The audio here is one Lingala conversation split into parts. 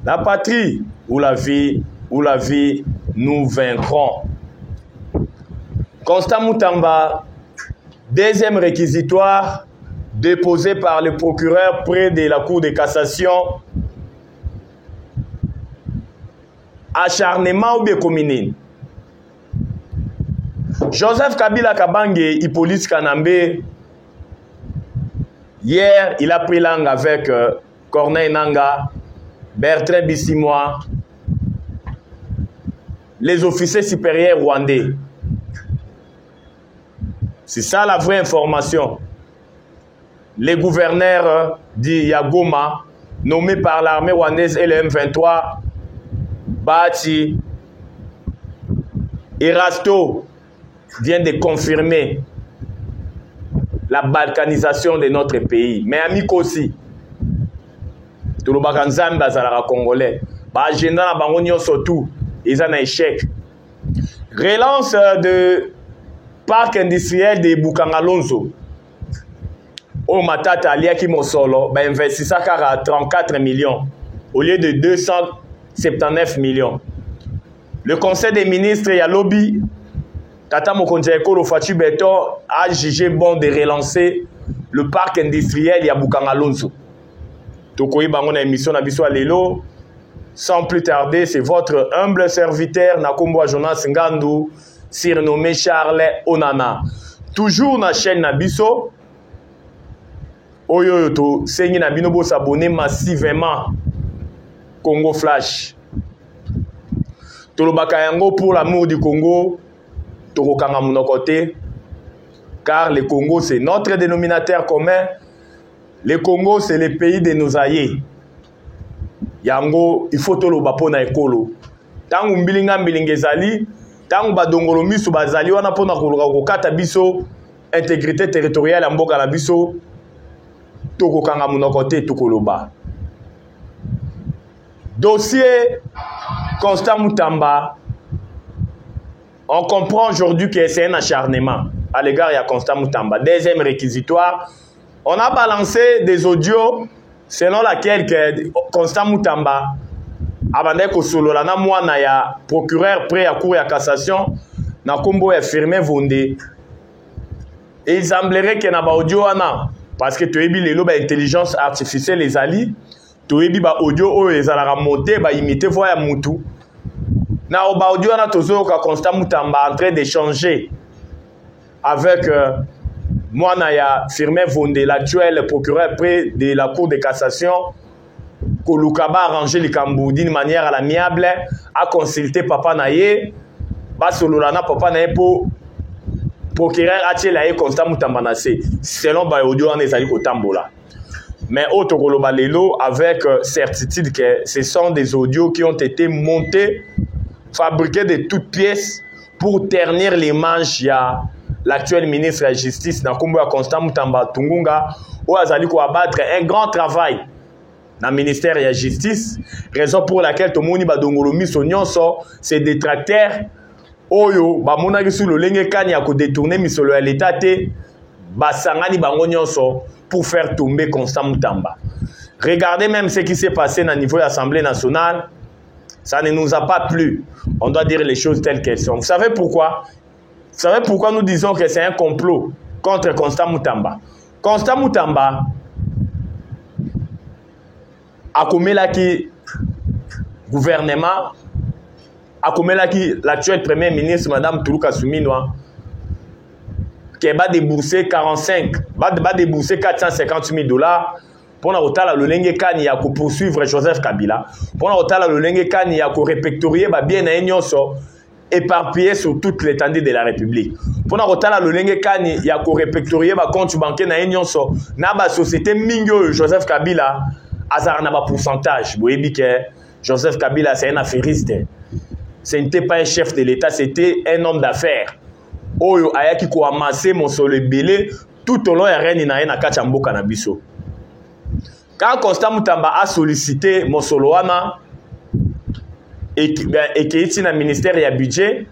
La patrie ou la vie, nous vaincrons. Constant Moutamba, deuxième réquisitoire déposé par le procureur près de la Cour de cassation. Acharnement ou bien communine. Joseph Kabila Kabange, Hippolyte Kanambe, hier, il a pris langue avec Corneille Nanga, Bertrand Bissimois, les officiers supérieurs rwandais. C'est ça la vraie information. Les gouverneurs d'Yagoma, nommés par l'armée rwandaise et le M23, Bati, Erasto, vient de confirmer la balkanisation de notre pays. Mais Amiko aussi, tout le Bakanzam Bazalara Congolais, agenda na bango surtout, ils ont un échec. Relance de parc industriel de Bukangalonzo. Au Matata Aliaki Mosolo, investissa à 34 millions au lieu de 279 millions. Le conseil des ministres Yalobi, Tata Mokonjaeko Lofatu Beton a jugé bon de relancer le parc industriel Yabukangalonzo. Tokoyi Bango na émission na biso lelo. Sans plus tarder, c'est votre humble serviteur Nakombo Jonas Ngandou, surnommé Charles Onana. Toujours na chaîne Nabiso. Oyoyoto, Sengi Nabinobo s'abonner massivement. Congo Flash. Tolobakayango pour l'amour du Congo. Torokanga Monokote. Car le Congo, c'est notre dénominateur commun. Le Congo, c'est le pays de nos aïeux. Yango, il faut toloba pona ekolo. Tangu mbilinga mbilingezali, tangu badongolo misu bazali wana pona kokata biso intégrité territoriale ya mboka na biso tokokanga munoko te tokoloba. Dossier Constant Moutamba, on comprend aujourd'hui que c'est un acharnement à l'égard de Constant Moutamba. Deuxième réquisitoire, on a balancé des audios selon laquelle Constant Moutamba abandé kosolola na mwana ya procureur près à cour ya cassation na kombo ya Firmin Vondé. Et il semblerait que na ba audio wana parce que toyebi lelo ba intelligence artificielle les ali toyebi ba audio o ezalaka monter ba imiter voix ya mutu na ba audio wana tozo ka Constant Moutamba en train d'échanger avec Mwanaya Firmin Vondé, l'actuel procureur près de la Cour de cassation, Kolukaba a arrangé le Cambou d'une manière à l'amiable, a consulté Papa Naye, Basololana Papa Naye pour procureur Atielaye Constant Moutamba Nassé, selon Bayodio en Ezali Kotambola. Mais autre Kolobalelo, avec certitude que ce sont des audios qui ont été montés, fabriqués de toutes pièces pour ternir l'image ya l'actuel ministre de la Justice, Nakombo Constant Moutamba Tungunga, où Azali ko abattre un grand travail dans le ministère de la Justice, raison pour laquelle tout le monde badongolomi sonyonso, c'est détracteurs, oyo, bamonaki sous le lenge kanya ko détourner misolo à l'état te, basangani bango nyonso pour faire tomber Constant Moutamba. Regardez même ce qui s'est passé au niveau de l'Assemblée nationale, ça ne nous a pas plu. On doit dire les choses telles qu'elles sont. Vous savez pourquoi? Vous savez pourquoi nous disons que c'est un complot contre Constant Moutamba? Constant Moutamba a commis qui gouvernement, a commis l'actuel premier ministre, Madame Toulouka Souminoa, qui va débourser 450 000 dollars pour le lenge kani ya poursuivre Joseph Kabila, pour le lenge kani ya répertorier bien na nyonso éparpillé sur toute l'étendue de la République. Pour nous retard le lenge kani ya ko répertorier ba compte bancaire na nyonso na ba société mingo Joseph Kabila azar na ba pourcentage. Vous voyez que Joseph Kabila c'est un affairiste. Ce n'était pas un chef de l'État, c'était un homme d'affaires. Oyo ayaki ko amasser mon solo belé tout au long ya reine na kacha mboka na biso. Quand Constant Moutamba a sollicité mon solo wana et qui est dans le ministère du budget,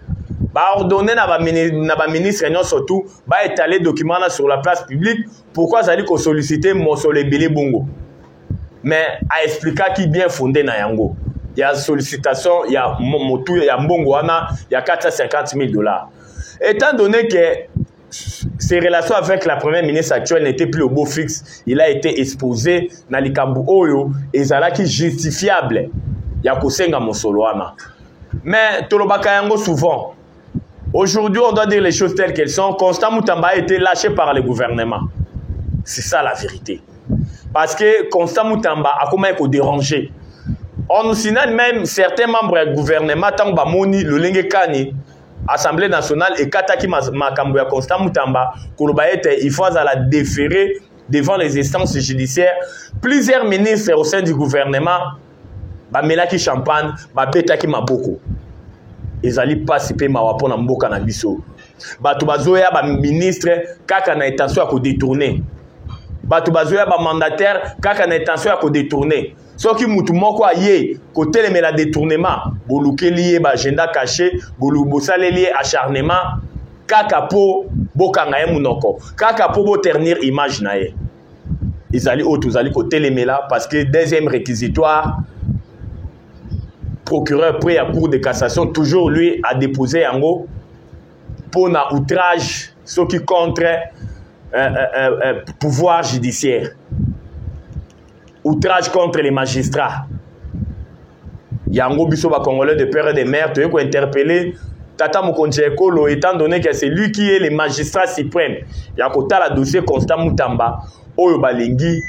a ordonné à la ministre surtout d'étaler les documents sur la place publique. Pourquoi ça dit qu'on sollicite mon solé belé bongo? mais a expliqué qui bien fondé na yango. Il y a sollicitation, il y a motu, il y a mbongoana, il y a 450 000 $. Étant donné que ses relations avec la première ministre actuelle n'étaient plus au beau fixe, il a été exposé dans les Kambu Oyo et ça qui justifiable. Il y a Kosenga Mosoloana. Mais Tolobaka yango souvent. Aujourd'hui, on doit dire les choses telles qu'elles sont. Constant Moutamba a été lâché par le gouvernement. C'est ça la vérité. Parce que Constant Moutamba a commencé à déranger. On nous signale même certains membres du gouvernement, tant que Moni, le Lengekani, Assemblée nationale et Kataki Makambo ya Constant Moutamba, il faut la déférer devant les instances judiciaires. Plusieurs ministres au sein du gouvernement, Melaki Champagne, Betaki Maboko. Ils allaient participer à la mboka na biso. Batu bazoya ba ministre kaka na intention à détourner. Batu bazoya ba mandataire kaka na intention à détourner. Ce qui mutu moko aye côté le détournement, boluke lié ba agenda caché, bolubosale lié acharnement, kaka po bokanga ye munoko, kaka po bo ternir image na ye. Ils allaient tous allaient côté le mela parce que deuxième réquisitoire procureur près à cour de cassation, toujours lui a déposé en haut pour un outrage, ce qui contre pouvoir judiciaire. Outrage contre les magistrats. Yango Bissoba Congolais de père et de mère, tu es interpellé. Tata Mokonje Ekolo, étant donné que c'est lui qui est le magistrat suprême. Yakota la dossier Constant Moutamba, Oyo Balingi,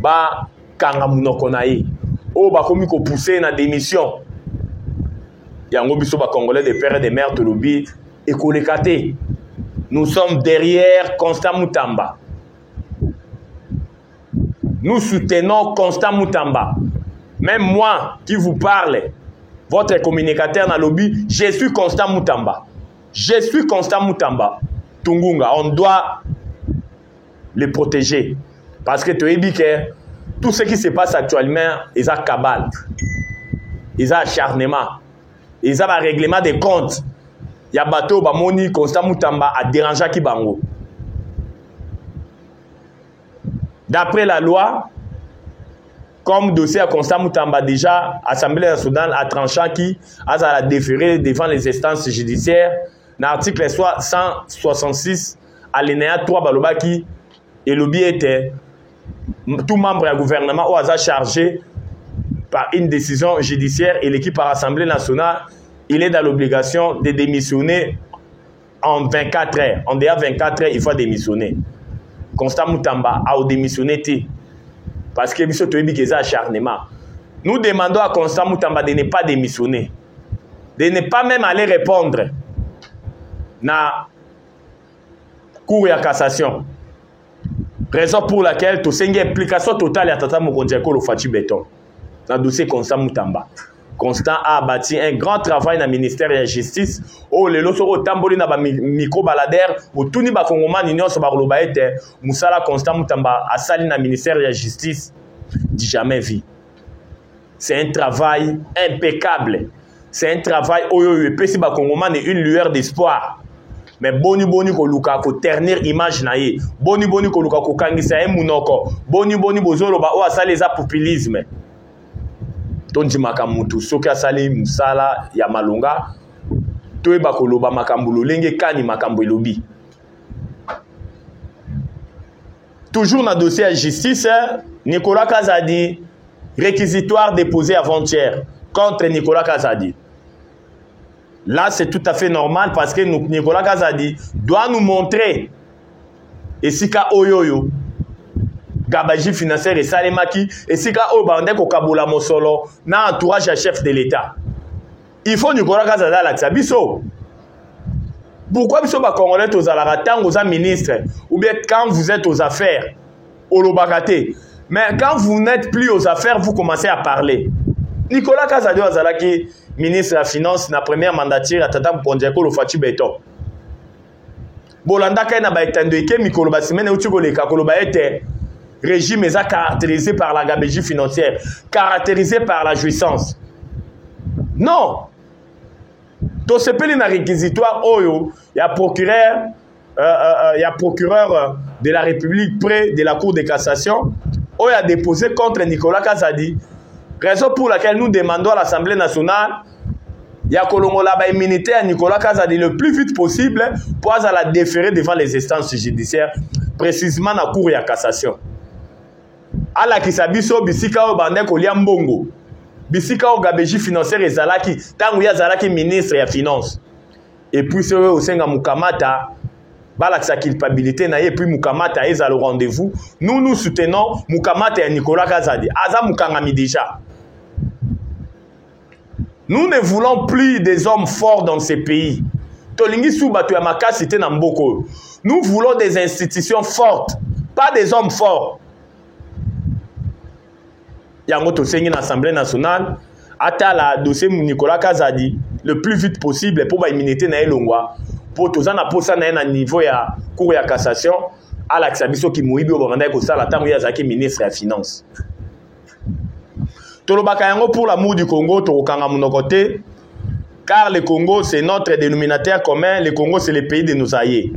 Ba Kangamunokonaï. Oyo Bakomi ko pousser na démission. Yango Bissoba Congolais de père et de mère, Tolobi, Ekolekate. Nous sommes derrière Constant Moutamba. Nous soutenons Constant Moutamba. Même moi qui vous parle, votre communicateur dans le lobby, je suis Constant Moutamba. Je suis Constant Moutamba. Tungunga, on doit les protéger. Parce que tu as dit que tout ce qui se passe actuellement, ils ont cabale, ils ont acharnement, ils ont un règlement des comptes. Il y a bateau, Bamoni, Constant Moutamba a dérangé Kibango. D'après la loi, comme dossier à Constant Moutamba, déjà, l'Assemblée nationale a tranché qui a déféré devant les instances judiciaires. Dans l'article 166, alinéa 3, Balobaki, et le lobby était tout membre du gouvernement au hasard chargé par une décision judiciaire et l'équipe par l'Assemblée nationale, il est dans l'obligation de démissionner en 24 heures. En dehors de 24 heures, il faut démissionner. Constant Moutamba a démissionné parce que Bisso Toyebi qui est acharnement. Nous demandons à Constant Moutamba de ne pas démissionner, de ne pas même aller répondre na cour de cassation. Raison pour laquelle tu as une implication totale à Tata Mokonjeko le Fati Béton dans le dossier Constant Moutamba. Constant a bâti un grand travail dans le ministère de la Justice. Oh, le losoro tamboli na ba micro balader ou tout ni ba Congoma n'ignon so ba lobaete Moussala Constant Moutamba a sali na ministère de la Justice dit jamais vu. C'est un travail impeccable. C'est un travail oyo yo pesi ba Congoma ne une lueur d'espoir. Mais boni ko luka ko ternir image na ye. Boni ko luka ko kangisa e munoko. Boni bozolo ba o asali za populisme. Tonji makamutu soki asali musala ya malonga toyeba koloba makambo lolenge kani makambo elobi. Toujours dans le dossier à justice, Nicolas Kazadi, réquisitoire déposé avant-hier contre Nicolas Kazadi. Là, c'est tout à fait normal parce que Nicolas Kazadi doit nous montrer et si ka oyoyo gabaji financier et salemaki et si ka obande ko kabola mosolo na entourage à chef de l'État. Il faut Nicolas Kazadi la tsabiso. Pourquoi biso ba congolais aux alaratan aux ministres ou bien quand vous êtes aux affaires au lobakate mais quand vous n'êtes plus aux affaires vous commencez à parler. Nicolas Kazadi azalaki ministre de la finance na première mandature à Tata Mokonjeko le Fati Béton. Bolanda kaina ba etendo eke mikolo ba simene utiko le kakolo ba ete régime est caractérisé par la gabegie financière, caractérisé par la jouissance. Non. Donc c'est pas une réquisitoire oyo, il y a procureur de la République près de la Cour de cassation on a déposé contre Nicolas Kazadi, raison pour laquelle nous demandons à l'Assemblée nationale il y a la immunité à Nicolas Kazadi le plus vite possible pour la déférer devant les instances judiciaires, précisément dans la cour de cassation. À la Kisabiso, Bisika o Bande Kolia Mbongo, Bisika o Gabeji financier et Zalaki, tant y a Zalaki ministre et finance. Et puis c'est au Senga Mukamata, Balak sa culpabilité, et puis Mukamata est à le rendez-vous. Nous soutenons Mukamata et Nicolas Kazadi. Aza Mukangami déjà. Nous ne voulons plus des hommes forts dans ces pays. Nous voulons des institutions fortes, pas des hommes forts. Il y a un autre l'Assemblée nationale, à le dossier Nicolas Kazadi le plus vite possible pour l'immunité na elongwa pour tous en apposer à un niveau ya cour ya cassation à l'Axabiso qui mouille au Rwanda ko sala tango ya zaki ministre des finances. Pour l'amour du Congo, car le Congo c'est notre dénominateur commun, le Congo c'est le pays de nos aïeux.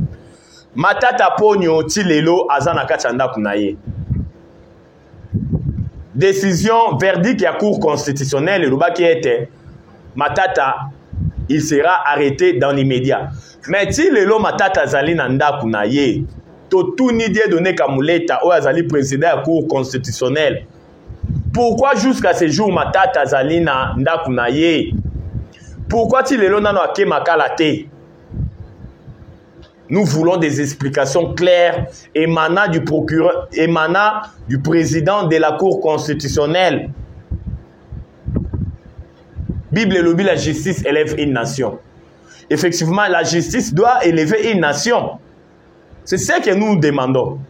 Matata Pogno Tilelo Azanaka Chanda Kunaye. Décision, verdict à cour constitutionnelle, le bas qui était Matata, il sera arrêté dans l'immédiat. Mais Tilelo Matata Zali Nanda Kunaye, tout n'idée donné Kamuleta ou Azali président à cour constitutionnelle. Pourquoi jusqu'à ce jour Matata Zalina Ndakunaye? Pourquoi Tilelo Nano Ake Makalate? Nous voulons des explications claires émanant du procureur, émanant du président de la Cour constitutionnelle. Bible et lobby, la justice élève une nation. Effectivement, la justice doit élever une nation. C'est ce que nous demandons.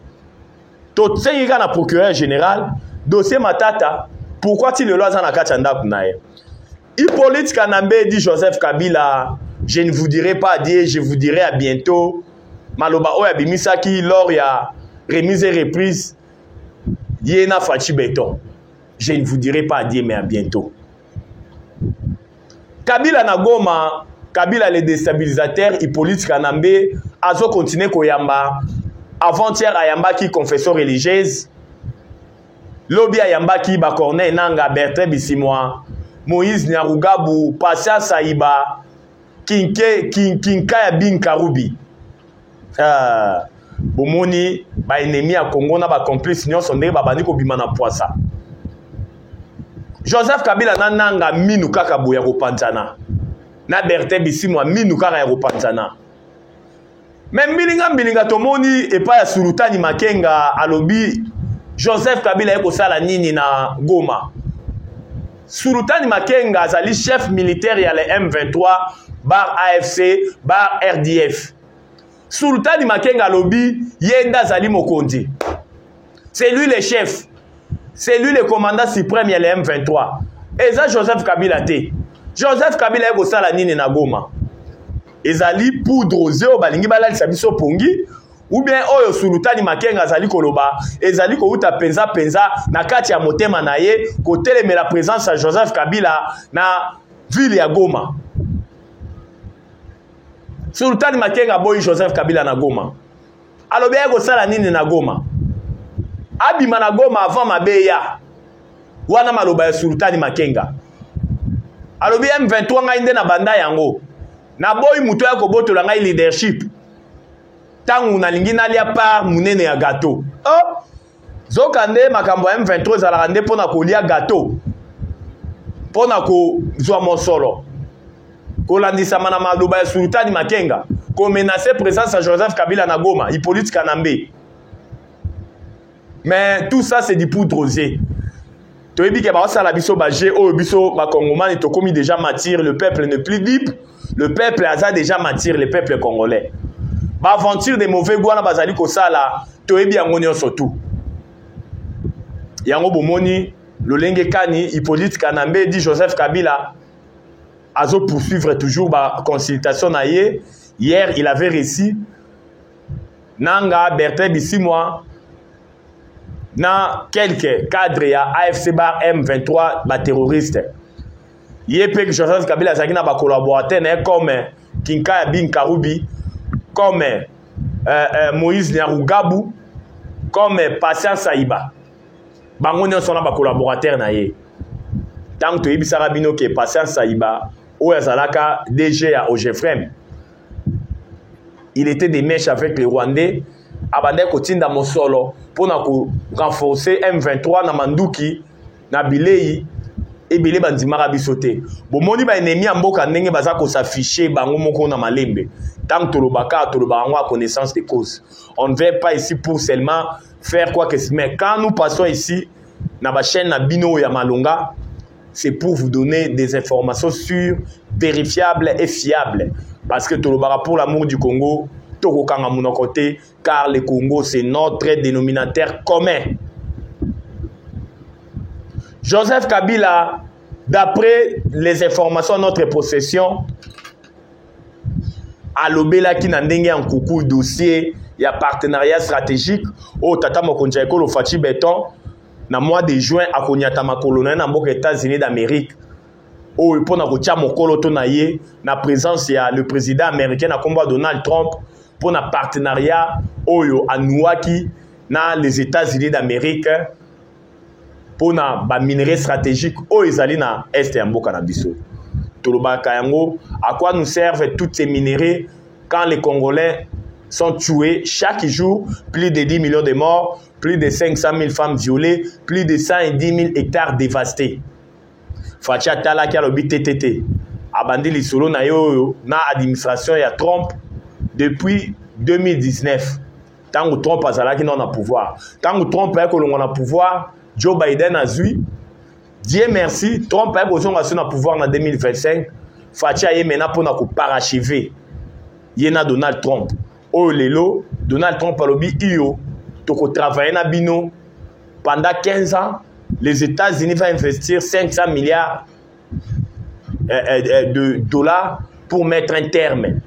Tout ce qui est le procureur général, dossier Matata, pourquoi il le loi en Akachanda Kunaye? Hippolyte Kanambe dit Joseph Kabila, je ne vous dirai pas adieu, je vous dirai à bientôt. Maloba Oya Bimisaki, lors ya remise et reprise, Yena Fachi Beton. Je ne vous dirai pas adieu, mais à bientôt. Kabila Nagoma, Kabila le déstabilisateur, Hippolyte Kanambe, Azo continue Koyamba, avant-hier Ayamba qui confession religieuse. Lobi Ayamba qui Bakorne Nanga Bertrand Bisimwa, Moïse Nyarugabu, Pasha Saïba, Kinkaya Bin Karubi. Bomoni, ba ennemi à Congo na ba complice nyon sonde ba bandi ko bimana poisa. Joseph Kabila Nanga minu kaka boya ko panzana. Na Bertrand Bisimwa minu kaka ya ko panzana. Mais mbilinga tomoni et pas ya Sultani Makenga alobi Joseph Kabila eko sala nini na Goma. Sultani Makenga azali chef militaire ya le M23 bar AFC bar RDF. Sultani Makenga alobi yenda zali mokonzi. C'est lui le chef. C'est lui le commandant suprême ya le M23. Et ça Joseph Kabila te. Joseph Kabila eko sala nini na Goma. Ezali poudre zeo balingi balali sabiso pongi. Ou bien oyo Sultani Makenga azali koloba ezali ko uta penza na kati ya motema na ye côté mais la présence à Joseph Kabila na ville ya Goma. Sultani Makenga boy Joseph Kabila na Goma. Alobi ego sala nini na Goma? Abima na Goma avant mabeya. Wana maloba ya Sultani Makenga. Alobi M23 nga inde na banda yango. Na boy muto ya kobotola ngai leadership. Tangu nalingi nalia par munene ya gâteau. Oh! Zokande makambo M23 zalaka nde pona kolia gâteau. Pona ko zwa mosolo. Ko landisa mana maloba ya Sultani Makenga. Ko menacer présence à Joseph Kabila na Goma, Hippolyte Kanambe. Mais tout ça c'est du poudre rosée. Toyebi ke ba osala biso baje o biso ba Congomani to komi déjà matir, le peuple n'est plus libre. Le peuple a déjà matir, le peuple congolais. Ba aventure de mauvais goût na bazali ko sala toyebi yango nyonso tout. Yango bomoni lolenge kani Hippolyte Kanambe dit Joseph Kabila azo poursuivre toujours ba consultation na ye. Hier il avait réussi Nanga Bertrand Bisimwa na quelques cadres ya AFC bar M23 ba terroriste. Yepé que Joseph Kabila zaki na ba collaborateur comme Kinkaya Bin Karubi, comme Moïse Nyarugabu, comme Pasha Saïba. bango nyonso na ba collaborateur na ye. Tant que Ibisara Bino qui est passé à Saïba, ou à Zalaka, DG à Ogefrem, il était des mèches avec les Rwandais, Abadé Kotinda Mosolo, pour renforcer M23 na Manduki, na Bilei, et Bilei Bandimara Bisote. Bon, moni ba ennemi en boka nenge baza ko s'afficher bango moko na malembe. Tant que Tolobaka, Tolobango a connaissance des causes. On ne vient pas ici pour seulement faire quoi que ce soit. Mais quand nous passons ici, na ba chaîne na Bino ya Malonga, c'est pour vous donner des informations sûres, vérifiables et fiables. Parce que Tolobara, pour l'amour du Congo, Tokokanga mon côté, car le Congo, c'est notre dénominateur commun. Joseph Kabila, d'après les informations de notre possession, à l'Obela qui n'a pas un coucou dossier, il y a partenariat stratégique au Tata Mokonjaiko, le Fachi Béton. Na mois de juin à Konyata Makolona na mbok États-Unis d'Amérique o pona ko tia mokolo to na ye na présence ya le président américain na combat Donald Trump pour na partenariat oyo anuaki na les États-Unis d'Amérique pour na ba minerai stratégique o ezali na est ya mboka na biso. Tolobaka yango, à quoi nous servent toutes ces minerais quand les Congolais sont tués chaque jour, plus de 10 millions de morts, plus de 500 000 femmes violées, plus de 110 000 hectares dévastés. Fatia Tala qui a le BTTT. Abandi Lisolo na yo na administration ya Trump depuis 2019. Tant que Trump a zala qui non a pouvoir. Tant que Trump a qu'on a pouvoir, Joe Biden a zui. Dieu merci, Trump a qu'on a pouvoir en 2025. Fatia y mena pour na ko parachever. Yena Donald Trump. Oh lelo, Donald Trump a lobby iyo. Toko travailler na bino pendant 15 ans. Les États-Unis vont investir 500 milliards de dollars pour mettre un terme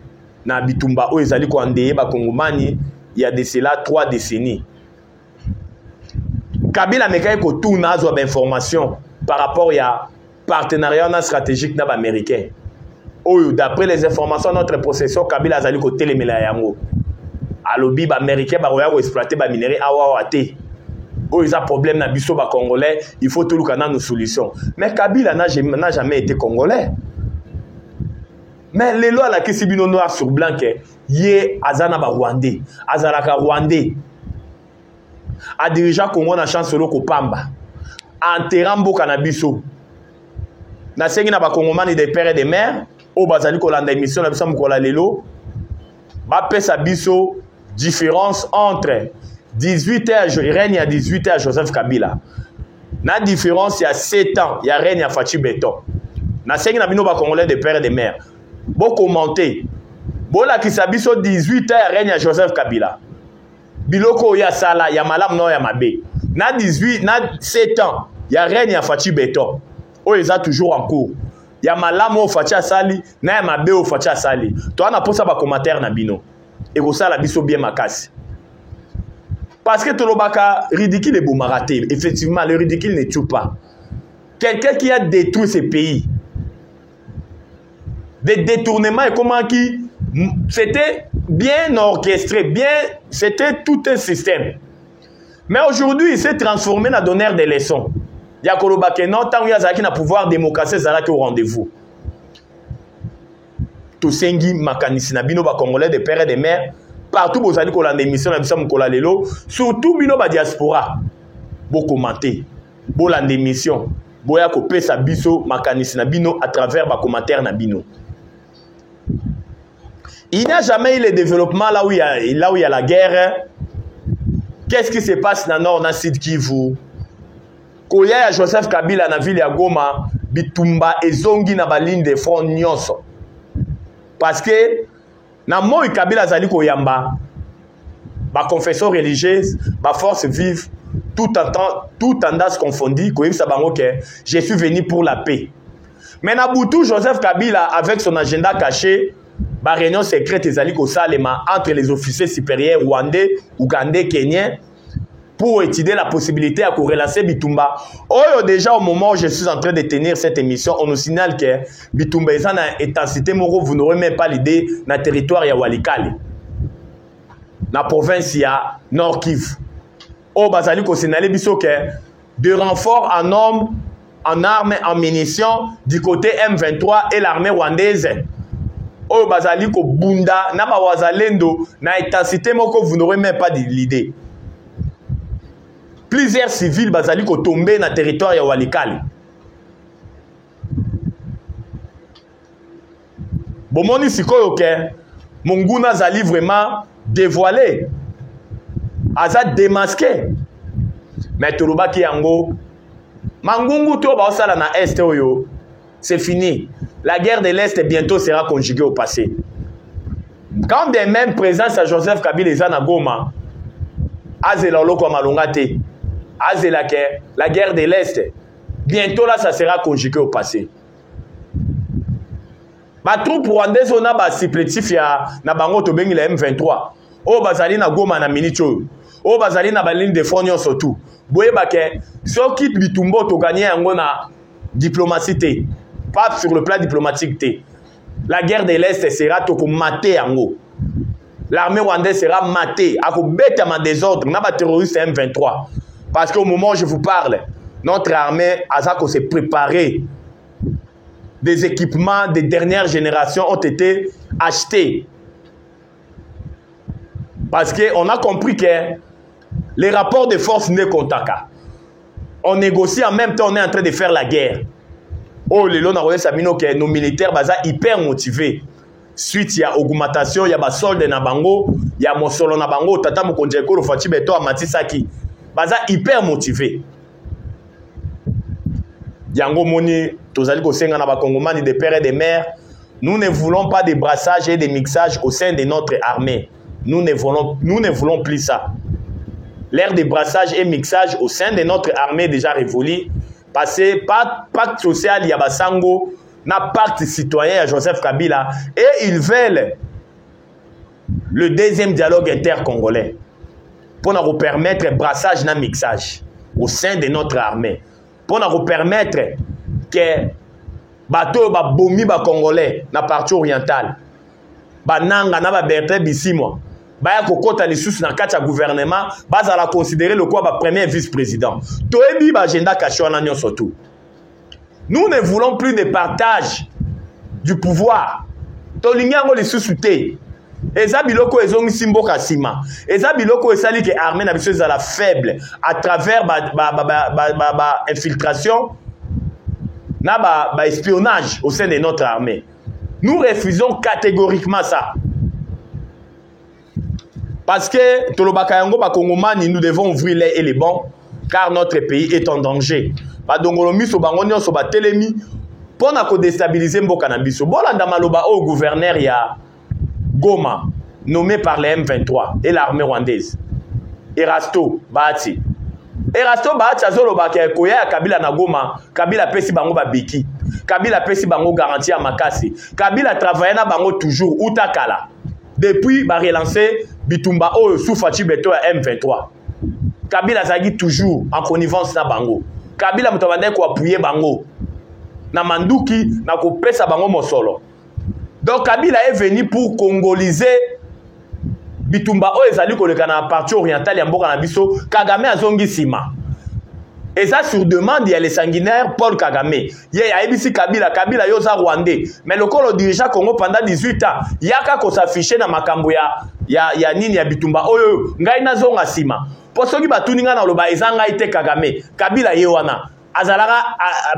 na bitumba o ezali ko andeye ba Kongomani il y a de cela 3 décennies. Kabila mekaye ko tourna azo ba information par rapport à partenariat stratégique na ba américain. Oyo d'après les informations de notre possession Kabila azali ko telemela yango. Alobi ba américain ba roya ko exploiter ba minerai awa ate. Oh, ils ont un problème na biso ba congolais, il faut tout le canal nos solutions. Mais Kabila n'a jamais été congolais. Mais les lois la kisibino noir sur blanc yé azana ba rwandais, azalaka rwandais. A dirigeant Congo na chance solo ko pamba. Enterrant mboka na biso. Na sengi na ba congomani des pères et des mères, o bazali ko landa émission na biso mukola lelo. Ba pesa biso différence entre 18h, il règne à 18h Joseph Kabila. La différence, il y a 7 ans, il y a règne à Fachi Béton. Na sengi na bino ba congolais de père et de mère. Bon commenter. Bon la qui sabiso 18h règne à Joseph Kabila. Biloko ya sala, ya malam no ya mabe. Na 7 ans, il y a règne à Fachi Béton. Oh, ils ont toujours en cours. Il y a malam au Fachi Sali, na ya mabe au Fachi Sali. Toi na posa ba commentaire na bino. Et ko sala biso bien makasi. Parce que Tolobaka, ridicule et boumaraté. Effectivement, le ridicule ne tue pas. Quelqu'un qui a détruit ce pays. Des détournements et comment qui... C'était bien orchestré, c'était tout un système. Mais aujourd'hui, il s'est transformé dans donneur des leçons. Il y a Kolobaka, non, tant qu'il y a un pouvoir démocratique, ça au rendez-vous. Tosengi, Makanisina, Bino, Congolais, des pères et des mères, partout vous allez qu'on a des émissions surtout bino ba diaspora bo commenter bo la émission boya ko pesa biso makanisi na bino à travers ba commentaire na bino. Il n'y a jamais eu le développement là où il y a la guerre. Qu'est-ce qui se passe dans nord na Sud Kivu? Koya ya Joseph Kabila na ville ya Goma bitumba ezongi na ba ligne de front nyonso. Parce que na moi Kabila zali ko yamba ba confession religieuse ba force vive tout tendance confondue ko yebisa bango que je suis venu pour la paix. Mais na butu Joseph Kabila avec son agenda caché ba réunion secrète ezali ko salema entre les officiers supérieurs rwandais, ougandais, kenyans pour étudier la possibilité à relancer Bitumba. Oh, déjà au moment où je suis en train de tenir cette émission, on nous signale que Bitumba est en intensité moro, vous n'aurez même pas l'idée dans le territoire ya Walikale. Dans la province ya Nord Kivu. Oh, bazali ko signalé biso que de renfort en hommes, en armes, en munitions du côté M23 et l'armée rwandaise. Oh, bazali ko bunda, na ba wazalendo, na intensité moko, vous n'aurez même pas l'idée. Plusieurs civils bazali ko tomber na territoire ya Walikale. Bomoni sikoyo ke, Monguna zali vraiment dévoilé. Aza démasqué. Mais toloba ki yango, Mangungu to ba osala na Est oyo, c'est fini. La guerre de l'Est bientôt sera conjuguée au passé. Quand des mêmes présences à Joseph Kabila et Zana Goma, Azela Loko Malongate, Azela ke, la guerre de l'Est, bientôt là ça sera conjugué au passé. Ba troupe rwandaise on a ba supplétif ya na bango to bengi la M23. O bazali na Goma na Minicho. O bazali na ba ligne de front surtout. Boye ba ke soki bitumbo to gagner yango na diplomatie te. Pas sur le plan diplomatique te. La guerre de l'Est sera to ko maté yango. L'armée rwandaise sera matée à ko beta ma désordre na ba terroriste M23. Parce qu'au moment où je vous parle, notre armée azako s'est préparée. Des équipements de dernière génération ont été achetés. Parce qu'on a compris que les rapports de force ne comptent pas. On négocie en même temps, on est en train de faire la guerre. Oh, les lois sabino que nos militaires baza hyper motivés. Suite, il y a augmentation, il y a solde na bango, il y a mosolo na bango, tata mokonjeko, fati beto amatisaki. Baza hyper motivés. Yango moni, tozali kosenga na bakongomani de pères et de mères. Nous ne voulons pas de brassage et de mixage au sein de notre armée. Nous ne voulons plus ça. L'ère de brassage et mixage au sein de notre armée déjà révolue. Passé par pacte social Yabasango, na pacte citoyen à Joseph Kabila. Et ils veulent le deuxième dialogue intercongolais. Pour nous permettre brassage na mixage au sein de notre armée. Pour nous permettre que bateau ba bomi ba congolais na partie orientale ba nanga na ba Bertrand Bisimwa ba ya kokota lisusu na kati ya gouvernement baza la considérer le quoi ba premier vice-président toyebi ba agenda caché na nyonso tout. Nous ne voulons plus de partage du pouvoir to linyango lisusu te eza biloko ezongisi mboka sima eza biloko esali ke armée na biso ezala faible à travers ba infiltration na ba espionnage au sein de notre armée. Nous refusons catégoriquement ça. Parce que tolobaka yango ba kongomani nous devons ouvrir les et les bons car notre pays est en danger. Ba dongolomi so bango nyonso ba telemi pona ko déstabiliser mboka na biso. Bolanda maloba au gouverneur ya Goma nommé par les M23 et l'armée rwandaise. Erasto Bahati. Erasto Bahati azoloba ke koya Kabila na Goma, Kabila pesi bango ba beki. Kabila pesi bango garantie à makasi. Kabila travaille na bango toujours utakala. Depuis ba relancer bitumba o soufati beto à M23. Kabila zagi toujours en connivence na bango. Kabila mutabande ko appuyer bango. Na manduki na ko pesa bango mosolo. Donc Kabila est venu pour congoliser bitumba o ezali koleka na partie orientale ya mboka na biso. Kagame azongi sima. Et ça sur demande il y a les sanguinaires Paul Kagame. Ye aibisi Kabila yoza rwandais. Mais le colo dirigeant Congo pendant 18 ans, yaka ko s'afficher na makambo ya nini ya bitumba oyo ngai nazonga sima. Posoki batuninga na loba ezanga ite Kagame. Kabila ye wana azalaka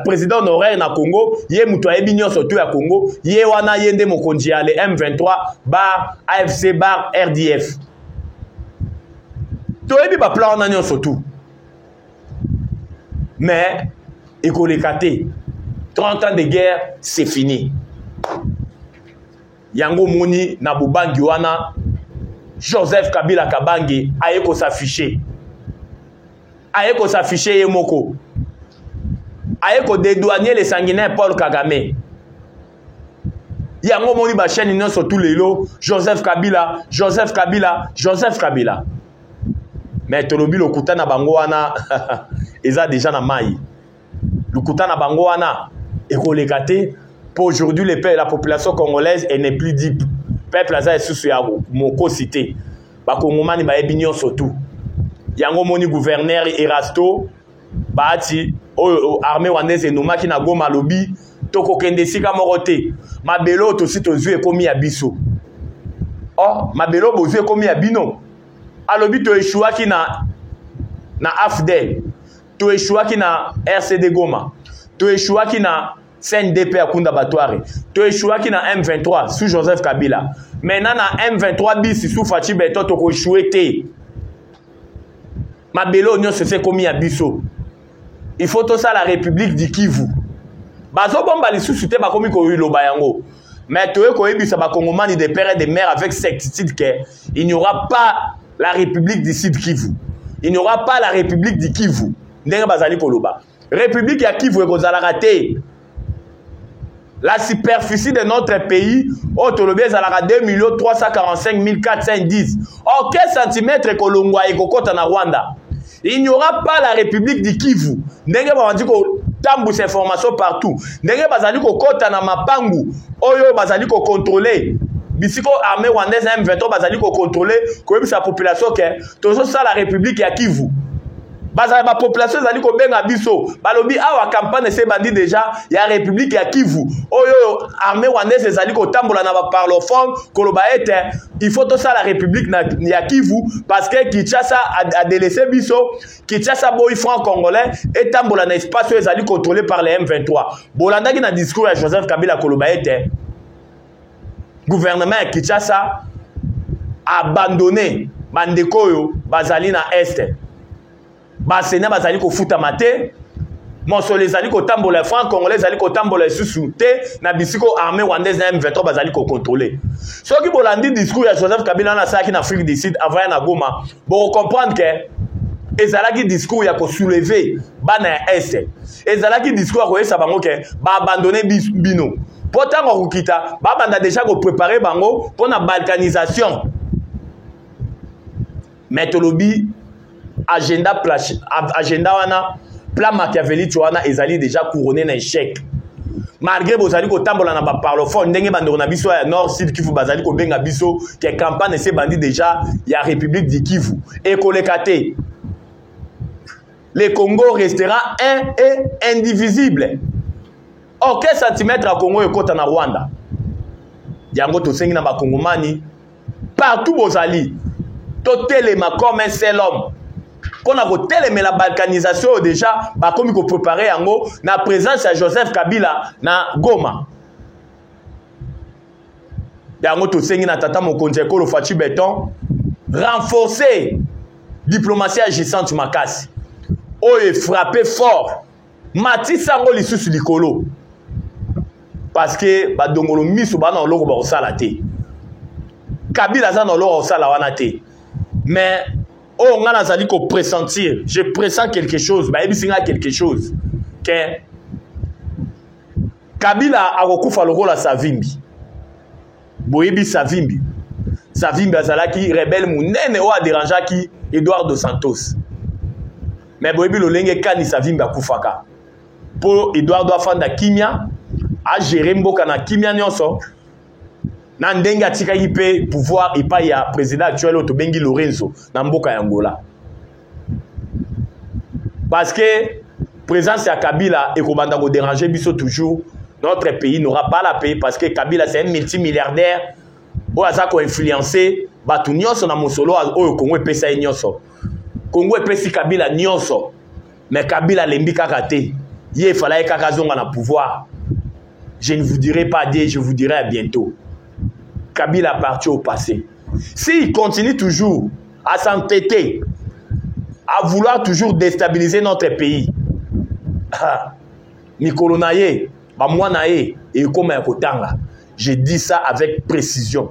président honoraire na Congo, ye muto ayebi nyonso to ya Congo, ye wana yende mokonzi ya le M23 bar AFC bar RDF. To yebi ba plan na nyonso tout. Mais écolékaté 30 ans de guerre, c'est fini. Yango moni na bubangi wana Joseph Kabila Kabange ayeko s'afficher. Ayeko s'afficher yemoko. Ayeko dédouaner les sanguinaires Paul Kagame. Yango moni ba chaîne nyonso tous les lots Joseph Kabila, Joseph Kabila, Joseph Kabila. Mais tolobi lokutana bango wana eza déjà na mai. Lokutana bango wana ekolekate pour aujourd'hui la population congolaise elle n'est plus deep. Peuple aza esusu ya moko cité. Ba kongomani ba ebinyo surtout. Yango moni gouverneur Erasto baati oyo armée rwandaise enomaki na Goma lobi tokokende sika moko te mabelo tosi tozwi ekomi ya biso. Oh, mabelo bozwi ekomi ya bino. Alobi to échouaki na AFDEL, to échouaki na RCD Goma, to échouaki na CNDP à Kunda Batouare, to échouaki na M23 sous Joseph Kabila. Maintenant na M23 bis sous Fachi Beto to échoué te. Mabelo nyo se fait comme ya biso. Il faut tout ça la République du Kivu. Bazo bomba li sous-souté ba komi ko lo bayango. Mais to ko ebisa ba Kongomani de père et de mère avec certitude que il n'y aura pas la République du Sud Kivu. Il n'y aura pas la République du Kivu. Ndenge bazali koloba. République ya Kivu ekozala raté. La superficie de notre pays, autolobé ezalaka 2 345 410. Or, quel centimètre kolongwa ekokota na Rwanda? Il n'y aura pas la République du Kivu. Ndenge bazali ko tambousa information partout. Ndenge bazali ko kota na mapangu. Oyo bazali ko contrôler. Bisiko armée rwandaise M23 bazali ko contrôler ko sa population ke tozo ça la République ya Kivu. Bazali ba population zali ko benga biso. Balobi awa campagne se bandi déjà ya République ya Kivu. Oyo armée rwandaise zali ko tambola na ba parlophone koloba ete il faut tout ça la République ya Kivu parce que Kinshasa a délaissé biso. Kinshasa boy franc congolais et tambola na espace zali contrôlé par les M23. Bolanda ki na discours ya Joseph Kabila koloba ete gouvernement ya Kinshasa abandonné bandeko yo bazali na est. Basena bazali ko futa mate monsole zali ko tambola franc congolais zali ko tambola susu te na bisiko armée rwandaise M23 bazali ko contrôler. Soki bolandi discours ya Joseph Kabila na saki na Afrique du Sud avant na Goma bo comprendre que ezalaki discours ya ko soulever bana ya est. Ezalaki discours ya ko esa bango ke ba abandonner bino. Pourtant on kita ba banda déjà ko préparer bango pour na balkanisation. Metolobi agenda wana plan machiavélique wana ezali déjà couronné na échec. Malgré bozali ko tambola na ba parlophone ndenge bandeko na biso ya Nord Sud Kivu bazali ko benga biso que campagne se bandi déjà ya République du Kivu et kolekate. Le Congo restera un et indivisible. Or quel centimètre à Congo ekota na Rwanda? Yango to sengi na ba Kongomani partout bozali totelema comme un seul homme. Qu'on a voté la balkanisation déjà, bah comme il faut préparer en haut, la présence de Joseph Kabila na Goma. Yango to sengi na tata mon konjeko le Fachi Beton, renforcer diplomatie agissante makasi. Oye frapper fort. Mati sango lisusu likolo. Parce que ba dongolo miso ba na loko ba osala te. Kabila za na loko osala wana te. Mais oh, on a zali ko pressentir. Je pressens quelque chose. Bah, ebisinga quelque chose. Que Kabila a recouvert le rôle à Savimbi. Boyebi Savimbi. Savimbi azalaki rebelle munene o a dérangeaki Eduardo Santos. Mais boyebi lo lenge kani Savimbi akufaka. Pour Eduardo afanda kimia a gérer mboka na kimia nyonso. Na ndenge atikaki pe pouvoir epai ya président actuel Otobengi Lorenzo na mboka ya Angola. Parce que présence ya Kabila ekobanda ko déranger biso toujours, notre pays n'aura pas la paix parce que Kabila c'est un multimilliardaire o aza ko influencer batu nyonso na mosolo oyo Congo epesa nyonso. Congo epesi Kabila nyonso. Mais Kabila lembi kaka te. Ye fallait kaka zonga na pouvoir. Je ne vous dirai pas adieu, je vous dirai à bientôt. Kabila appartient au passé. S'il continue toujours à s'entêter, à vouloir toujours déstabiliser notre pays, Mikolo naye, Bamwa naye, et comme un kotanga, je dis ça avec précision,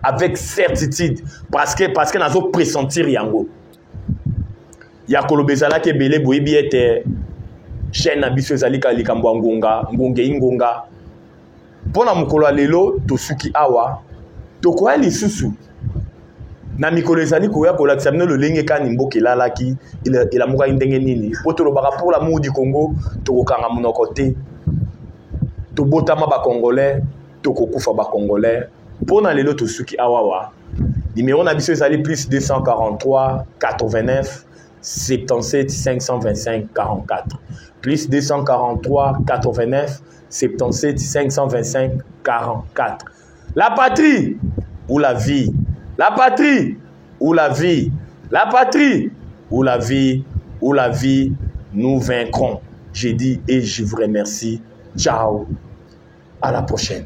avec certitude, parce que nous avons pressentir yango. Yakolo bezala ke bele boyebi ete chaîne na biso ezali ka likambo ngonga, ngonge ingonga. Pona mukolo lelo tosuki awa tokoya lisusu na mikolo ezali koya kolakisa bino lolenge kani mboka elalaki elamuka ndenge nini po tolobaka pour l'amour du Congo tokokanga monoko te tobotama bakongolais tokokufa bakongolais mpona lelo tosuki awawa numéro na biso ezali plus 243 89 77 525 44. Plus 243 89 77 525 44. La patrie ou la vie? La patrie ou la vie? La patrie ou la vie? Ou la vie, nous vaincrons. J'ai dit et je vous remercie. Ciao. À la prochaine.